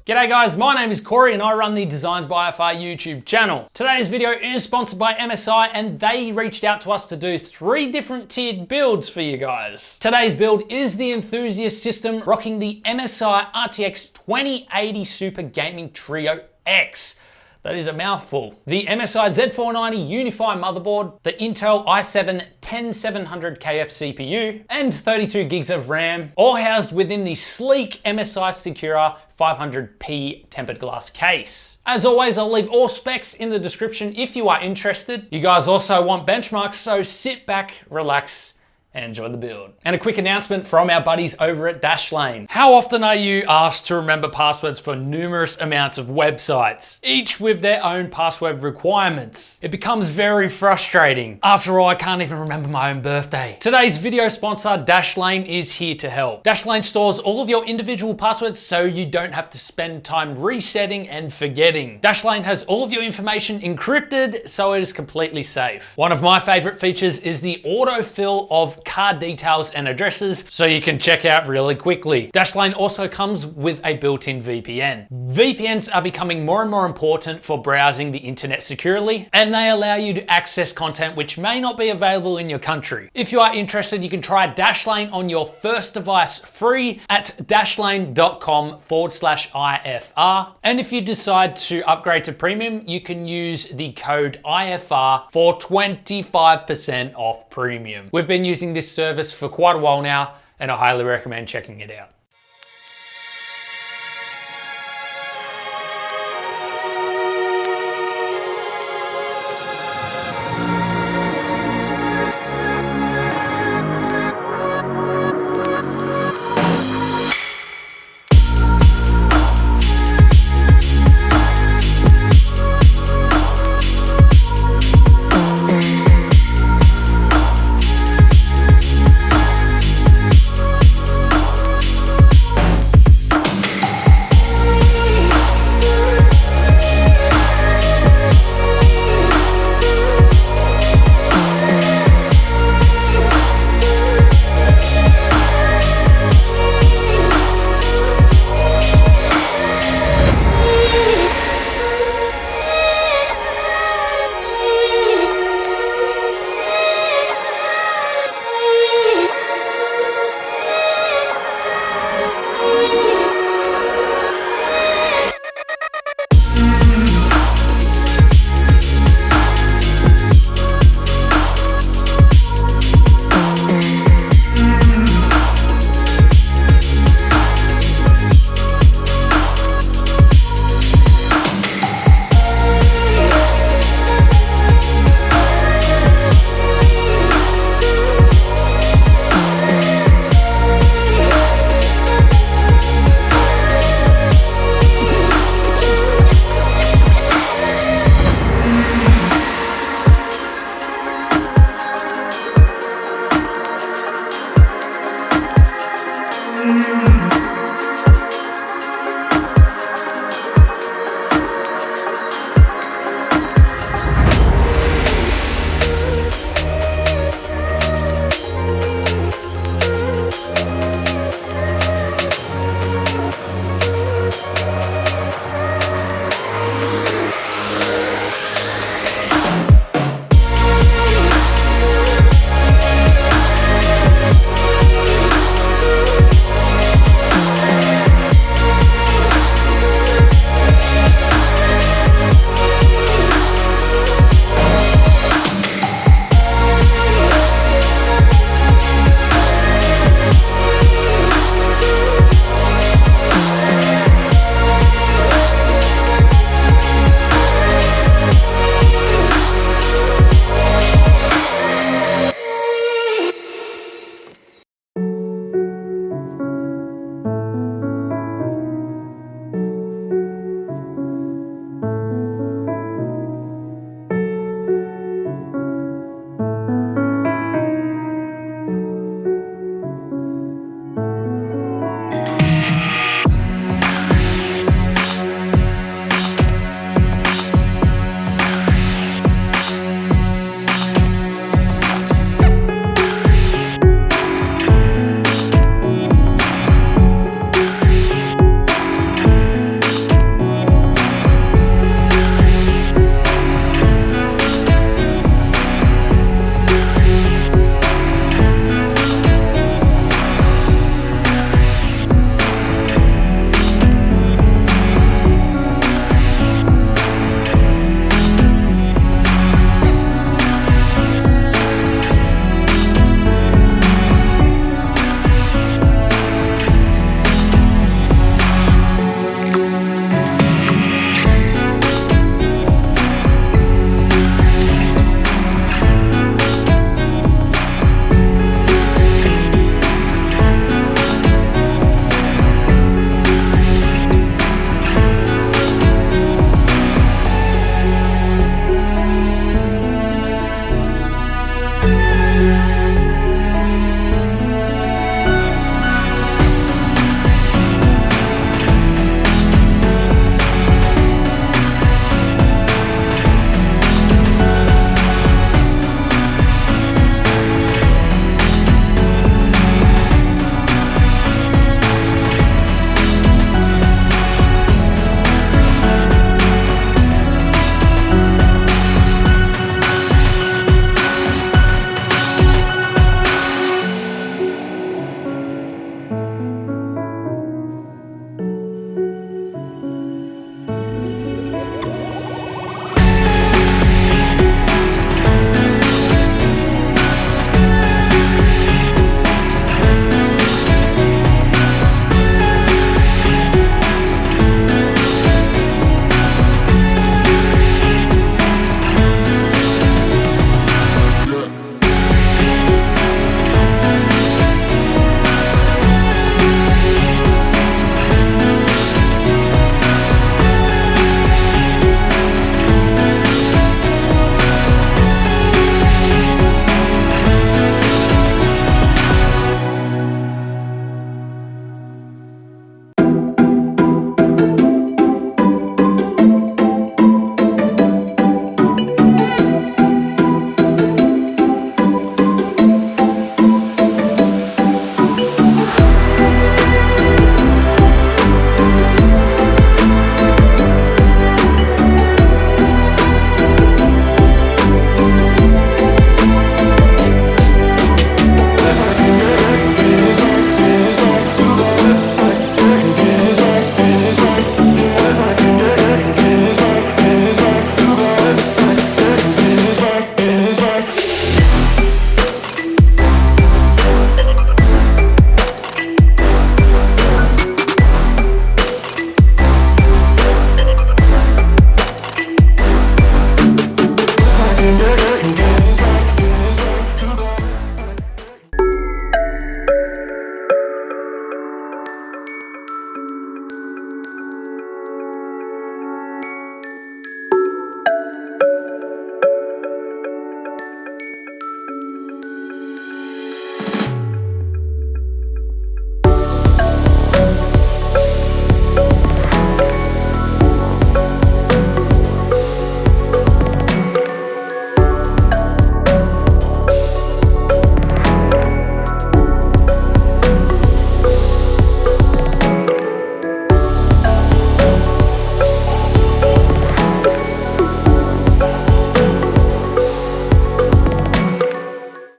G'day guys, my name is Corey and I run the Designs by FR YouTube channel. Today's video is sponsored by MSI and they reached out to us to do 3 different tiered builds for you guys. Today's build is the enthusiast system rocking the MSI RTX 2080 Super Gaming Trio X. That is a mouthful. The MSI Z490 UNIFY motherboard, the Intel i7-10700KF CPU, and 32 gigs of RAM, all housed within the sleek MSI SEKIRA 500p tempered glass case. As always, I'll leave all specs in the description if you are interested. You guys also want benchmarks, so sit back, relax, and enjoy the build. And a quick announcement from our buddies over at Dashlane. How often are you asked to remember passwords for numerous amounts of websites, each with their own password requirements? It becomes very frustrating. After all, I can't even remember my own birthday. Today's video sponsor, Dashlane, is here to help. Dashlane stores all of your individual passwords so you don't have to spend time resetting and forgetting. Dashlane has all of your information encrypted, so it is completely safe. One of my favorite features is the autofill of card details and addresses, so you can check out really quickly. Dashlane also comes with a built-in VPN. VPNs are becoming more and more important for browsing the internet securely, and they allow you to access content which may not be available in your country. If you are interested, you can try Dashlane on your first device free at dashlane.com/IFR. And if you decide to upgrade to premium, you can use the code IFR for 25% off premium. We've been using this service for quite a while now, and I highly recommend checking it out.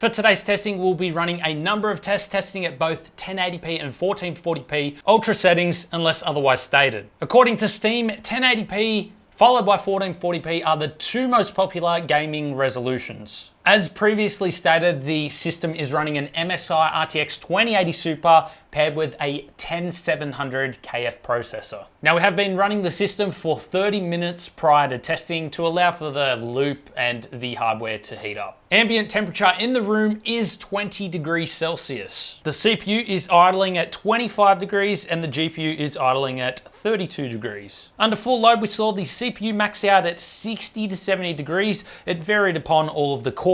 For today's testing, we'll be running a number of tests testing at both 1080p and 1440p ultra settings unless otherwise stated. According to Steam, 1080p followed by 1440p are the two most popular gaming resolutions. As previously stated, the system is running an MSI RTX 2080 Super paired with a 10700 KF processor. Now, we have been running the system for 30 minutes prior to testing to allow for the loop and the hardware to heat up. Ambient temperature in the room is 20 degrees Celsius. The CPU is idling at 25 degrees and the GPU is idling at 32 degrees. Under full load, we saw the CPU max out at 60 to 70 degrees. It varied upon all of the cores,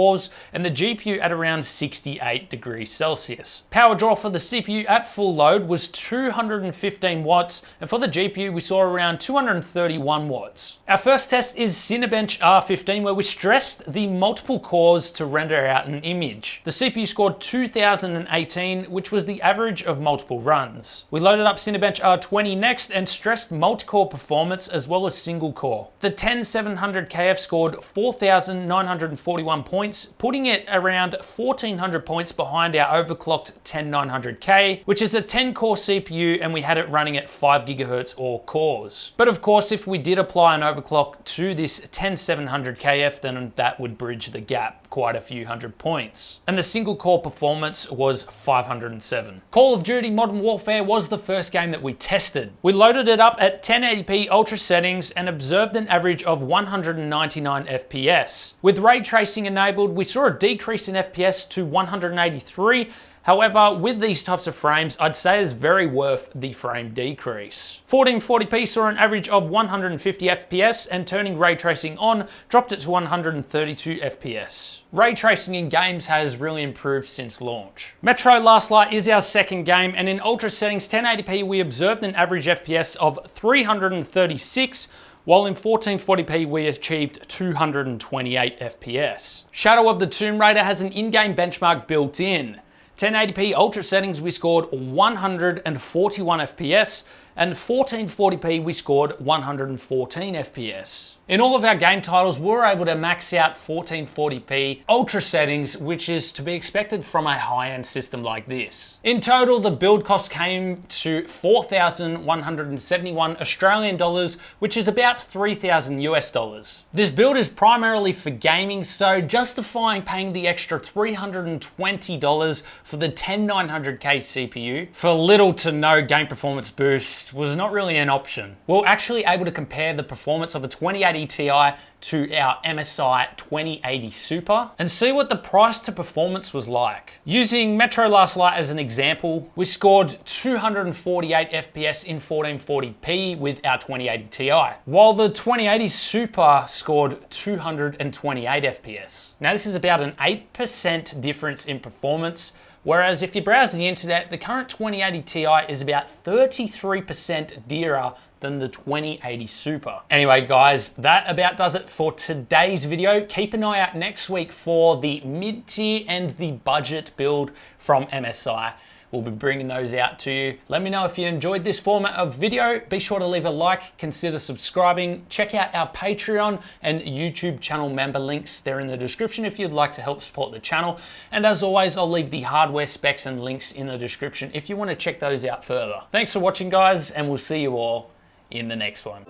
and the GPU at around 68 degrees Celsius. Power draw for the CPU at full load was 215 watts, and for the GPU we saw around 231 watts. Our first test is CINEBENCH R15, where we stressed the multiple cores to render out an image. The CPU scored 2018, which was the average of multiple runs. We loaded up CINEBENCH R20 next and stressed multi-core performance as well as single core. The 10700 KF scored 4,941 points, putting it around 1400 points behind our overclocked 10900K, which is a 10-core CPU, and we had it running at 5 GHz or cores. But of course, if we did apply an overclock to this 10700 KF, then that would bridge the gap quite a few hundred points. And the single core performance was 507. Call of Duty Modern Warfare was the first game that we tested. We loaded it up at 1080p ultra settings and observed an average of 199 FPS. With ray tracing enabled, we saw a decrease in FPS to 183. However, with these types of frames, I'd say it's very worth the frame decrease. 1440p saw an average of 150 FPS, and turning ray tracing on dropped it to 132 FPS. Ray tracing in games has really improved since launch. Metro Last Light is our second game, and in ultra settings 1080p we observed an average FPS of 336, while in 1440p we achieved 228 FPS. Shadow of the Tomb Raider has an in-game benchmark built in. 1080p ultra settings we scored 141 FPS, and 1440p we scored 114 FPS. In all of our game titles, we were able to max out 1440p ultra settings, which is to be expected from a high-end system like this. In total, the build cost came to 4,171 Australian dollars, which is about 3,000 US dollars. This build is primarily for gaming, so justifying paying the extra $320 for the 10900K CPU for little to no game performance boost was not really an option. We were actually able to compare the performance of the 2080 Ti to our MSI 2080 Super and see what the price to performance was like. Using Metro Last Light as an example, we scored 248 FPS in 1440p with our 2080 Ti, while the 2080 Super scored 228 FPS. Now this is about an 8% difference in performance, whereas if you browse the internet, the current 2080 Ti is about 33% dearer than the 2080 Super. Anyway guys, that about does it for today's video. Keep an eye out next week for the mid-tier and the budget build from MSI. We'll be bringing those out to you. Let me know if you enjoyed this format of video. Be sure to leave a like, consider subscribing. Check out our Patreon and YouTube channel member links. They're in the description if you'd like to help support the channel. And as always, I'll leave the hardware specs and links in the description if you want to check those out further. Thanks for watching guys, and we'll see you all in the next one.